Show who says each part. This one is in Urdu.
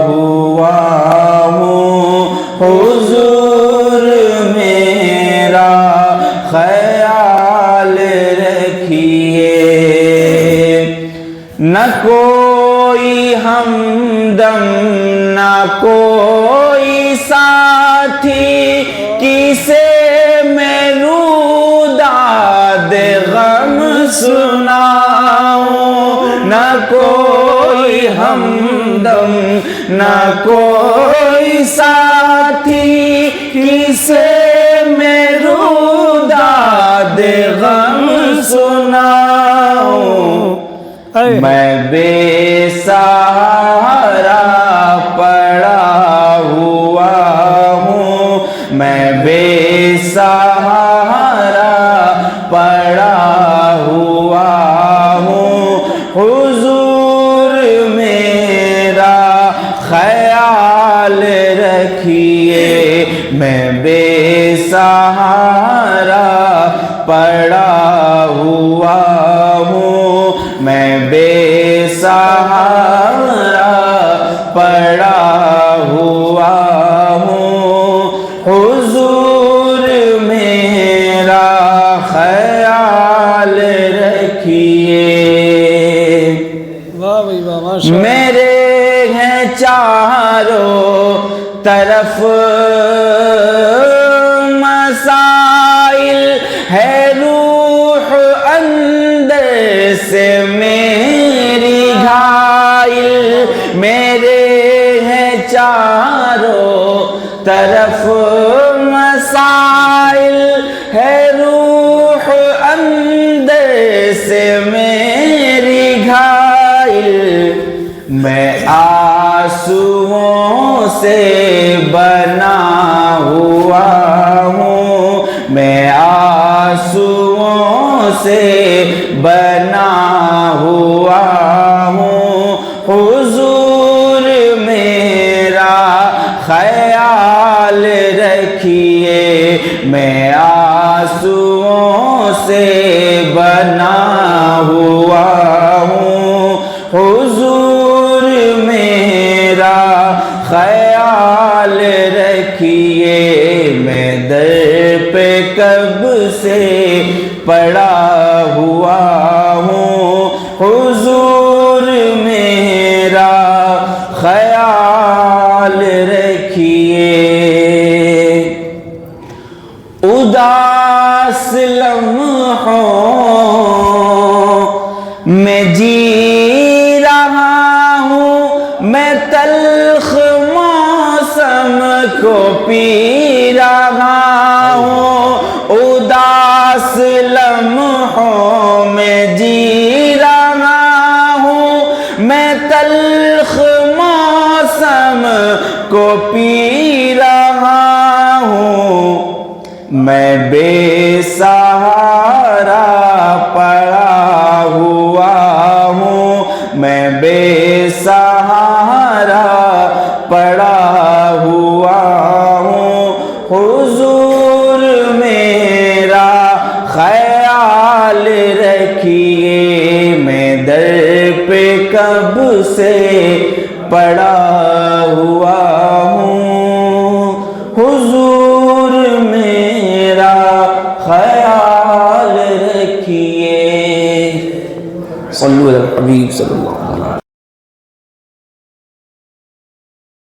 Speaker 1: ہوا ہوں حضور میرا خیال رکھیے، نہ کوئی ہمدم نہ کوئی ساتھی، کسے میں روداد غم سناؤں، نہ کوئی ہمدم نہ کوئی ساتھی، کسے میں روداد غم سناؤں، میں بے سہارا پڑا ہوا ہوں، میں بے سہارا پڑا ہوا ہوں، حضور میرا خیال رکھیے، میں بے سہارا پڑا ہوا ہوں، میں بے سہارا پڑا ہوا ہوں، حضور میرا خیال رکھیے۔ میرے ہیں چاروں طرف مسائل، ہے روح اندر سے میری گھائل، میرے ہیں چاروں طرف مسائل، ہے روح اندر سے میری گھائل، میں آنسوؤں سے بنا ہوا ہوں، میں آنسوؤں سے بنا ہوا ہوں، حضور میرا خیال رکھیے، میں آنسوؤں سے بنا ہوا ہوں، حضور میرا خیال رکھیے، میں در پہ کب سے پڑا ہوا ہوں، حضور میرا خیال رکھیے، اداس لمحوں میں جی رہا ہوں، میں تلخ موسم کو پی رہا ہوں، اداس لمحوں میں جی رہا ہوں، میں تلخ موسم کو پی رہا ہوں، میں بے سہارا پڑا ہوا ہوں، میں بے سہارا پڑا ہوا ہوں، حضور میرا خیال رکھیے، میں در پہ کب سے پڑا ہوا ہوں، حضور میرا خیال رکھیے۔ صلو علی الحبیب صلی اللہ